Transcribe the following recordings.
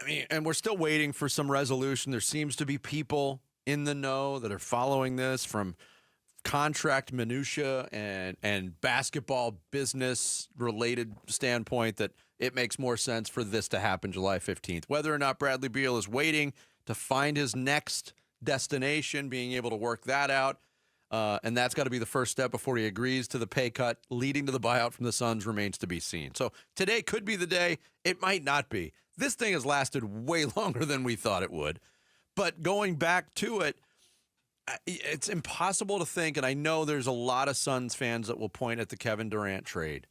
I mean, and we're still waiting for some resolution. There seems to be people in the know that are following this from contract minutia and basketball business related standpoint that it makes more sense for this to happen July 15th. Whether or not Bradley Beal is waiting to find his next destination, being able to work that out, and that's got to be the first step before he agrees to the pay cut leading to the buyout from the Suns remains to be seen. So today could be the day. It might not be. This thing has lasted way longer than we thought it would. But going back to it, it's impossible to think, and I know there's a lot of Suns fans that will point at the Kevin Durant trade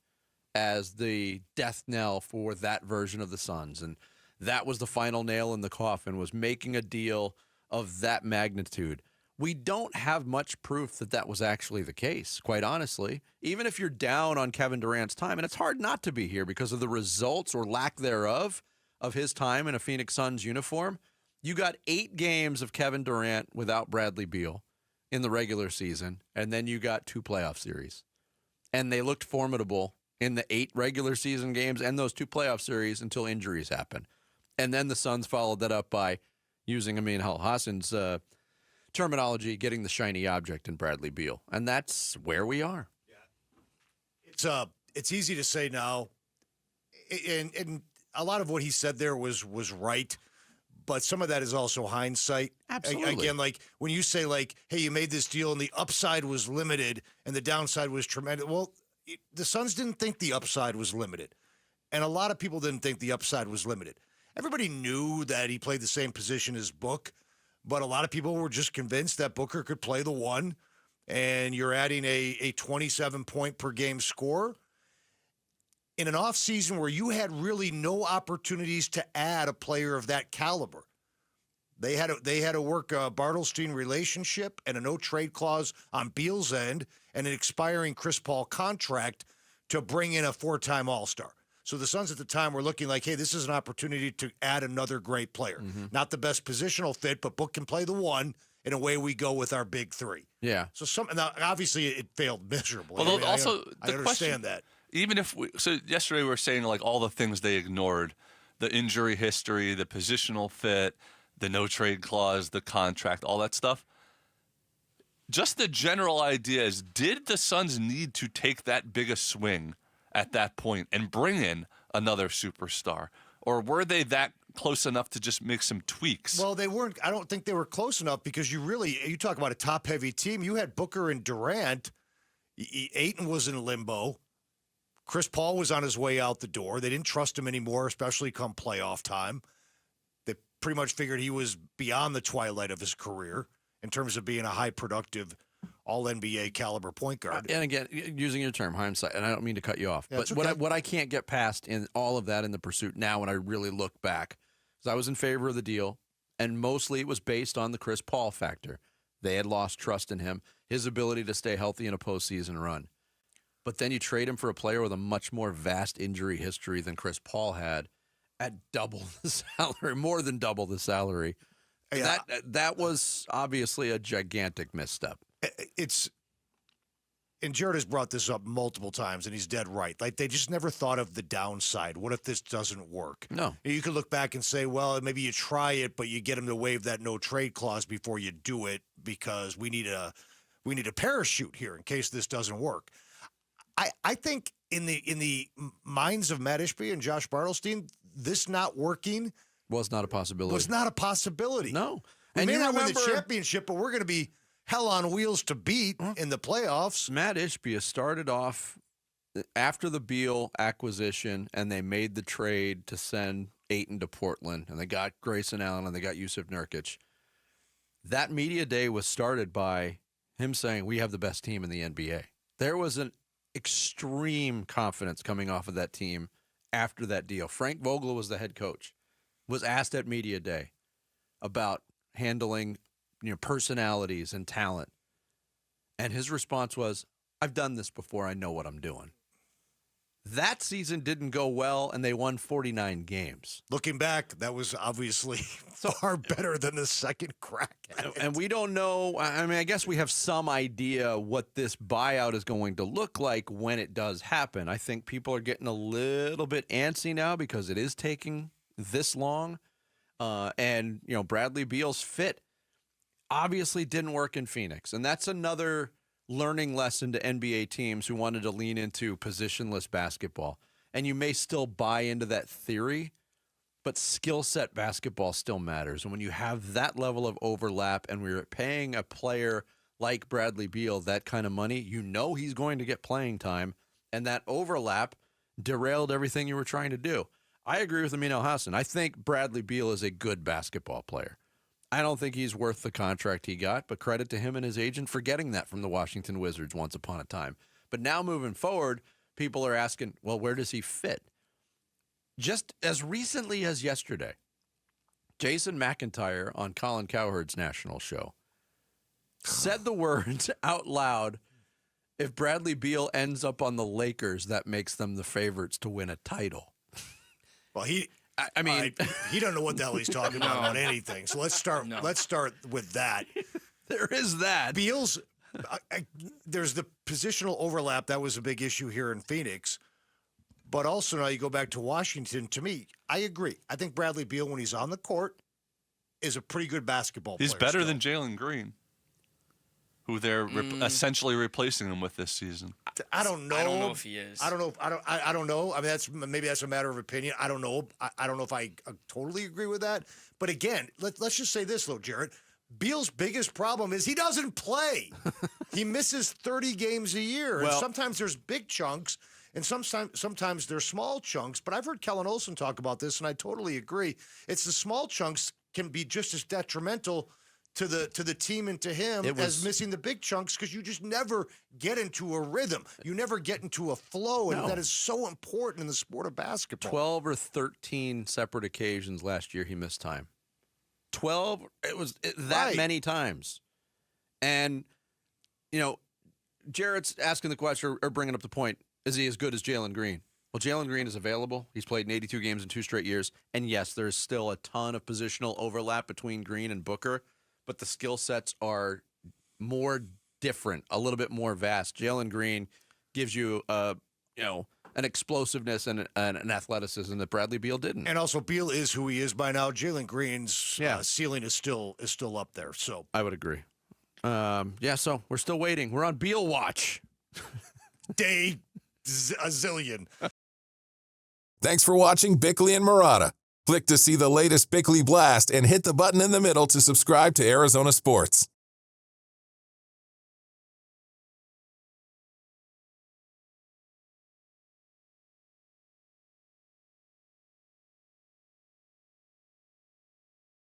as the death knell for that version of the Suns. And that was the final nail in the coffin, was making a deal of that magnitude. We don't have much proof that that was actually the case, quite honestly. Even if you're down on Kevin Durant's time, and it's hard not to be here because of the results or lack thereof of his time in a Phoenix Suns uniform, you got 8 games of Kevin Durant without Bradley Beal in the regular season, and then you got 2 playoff series. And they looked formidable in the 8 regular season games and those 2 playoff series until injuries happened. And then the Suns followed that up by using Amin Al-Hassan's terminology, getting the shiny object in Bradley Beal. And that's where we are. Yeah. It's easy to say now, and a lot of what he said there was right. But some of that is also hindsight. Absolutely. Again, like when you say, like, hey, you made this deal and the upside was limited and the downside was tremendous. Well, the Suns didn't think the upside was limited. And a lot of people didn't think the upside was limited. Everybody knew that he played the same position as Book, but a lot of people were just convinced that Booker could play the 1, and you're adding a 27-point-per-game score in an offseason where you had really no opportunities to add a player of that caliber. They had to work a Bartelstein relationship and a no-trade clause on Beal's end and an expiring Chris Paul contract to bring in a 4-time All-Star. So the Suns at the time were looking like, hey, this is an opportunity to add another great player. Mm-hmm. Not the best positional fit, but Book can play the 1, and away we go with our big 3. Yeah. So now, obviously it failed miserably. Well, I mean, also, I the understand question, that. Even if so yesterday we were saying like all the things they ignored, the injury history, the positional fit, the no trade clause, the contract, all that stuff. Just the general idea is, did the Suns need to take that big a swing at that point and bring in another superstar? Or were they that close enough to just make some tweaks? Well, they weren't. I don't think they were close enough because you talk about a top-heavy team. You had Booker and Durant. Ayton was in limbo. Chris Paul was on his way out the door. They didn't trust him anymore, especially come playoff time. They pretty much figured he was beyond the twilight of his career in terms of being a high-productive all-NBA caliber point guard. And again, using your term, hindsight, and I don't mean to cut you off, Yeah, but okay. what I can't get past in all of that in the pursuit now when I really look back is I was in favor of the deal, and mostly it was based on the Chris Paul factor. They had lost trust in him, his ability to stay healthy in a postseason run. But then you trade him for a player with a much more vast injury history than Chris Paul had at double the salary, more than double the salary. Yeah. That was obviously a gigantic misstep. And Jared has brought this up multiple times, and he's dead right. Like, they just never thought of the downside. What if this doesn't work? No. You could look back and say, well, maybe you try it, but you get him to waive that no-trade clause before you do it because we need a parachute here in case this doesn't work. I think in the minds of Matt Ishbia and Josh Bartelstein, this not working Was not a possibility. No. We And may you not win remember, the championship, but we're going to be hell on wheels to beat in the playoffs. Matt Ishbia started off after the Beal acquisition, and they made the trade to send Ayton to Portland, and they got Grayson Allen, and they got Yusuf Nurkic. That media day was started by him saying, we have the best team in the NBA. There was an extreme confidence coming off of that team after that deal. Frank Vogel was the head coach, was asked at media day about handling personalities and talent. And his response was, I've done this before. I know what I'm doing. That season didn't go well, and they won 49 games. Looking back, that was obviously far better than the second crack at it. And we don't know. I mean, I guess we have some idea what this buyout is going to look like when it does happen. I think people are getting a little bit antsy now because it is taking this long. And, Bradley Beal's fit obviously didn't work in Phoenix. And that's another learning lesson to NBA teams who wanted to lean into positionless basketball. And you may still buy into that theory, but skill set basketball still matters. And when you have that level of overlap and we're paying a player like Bradley Beal that kind of money, he's going to get playing time. And that overlap derailed everything you were trying to do. I agree with Amin Elhassan. I think Bradley Beal is a good basketball player. I don't think he's worth the contract he got, but credit to him and his agent for getting that from the Washington Wizards once upon a time. But now moving forward, people are asking, well, where does he fit? Just as recently as yesterday, Jason McIntyre on Colin Cowherd's national show said the words out loud, if Bradley Beal ends up on the Lakers, that makes them the favorites to win a title. Well, he don't know what the hell he's talking about anything. So let's start with that. There is that. Beal's there's the positional overlap that was a big issue here in Phoenix. But also now you go back to Washington. To me, I agree. I think Bradley Beal, when he's on the court, is a pretty good basketball player. He's better still. than Jalen Green, who they're essentially replacing him with this season. I don't know. I don't know if he is. I don't know. I don't know. I mean, maybe that's a matter of opinion. I don't know. I don't know if I totally agree with that. But again, let's just say this, though, Jared. Beal's biggest problem is he doesn't play. He misses 30 games a year. Well, and sometimes there's big chunks, and sometimes there's small chunks. But I've heard Kellen Olson talk about this, and I totally agree. It's the small chunks can be just as detrimental to the team and to him as missing the big chunks, because you just never get into a rhythm. You never get into a flow, and that is so important in the sport of basketball. 12 or 13 separate occasions last year he missed time. 12, it was that many times. And, Jared's asking the question or bringing up the point, is he as good as Jalen Green? Well, Jalen Green is available. He's played in 82 games in 2 straight years. And, yes, there's still a ton of positional overlap between Green and Booker, but the skill sets are more different, a little bit more vast. Jalen Green gives you, an explosiveness and an athleticism that Bradley Beal didn't. And also, Beal is who he is by now. Jalen Green's ceiling is still up there. So I would agree. So we're still waiting. We're on Beal watch. Day a zillion. Thanks for watching Bickley and Marotta. Click to see the latest Bickley Blast and hit the button in the middle to subscribe to Arizona Sports.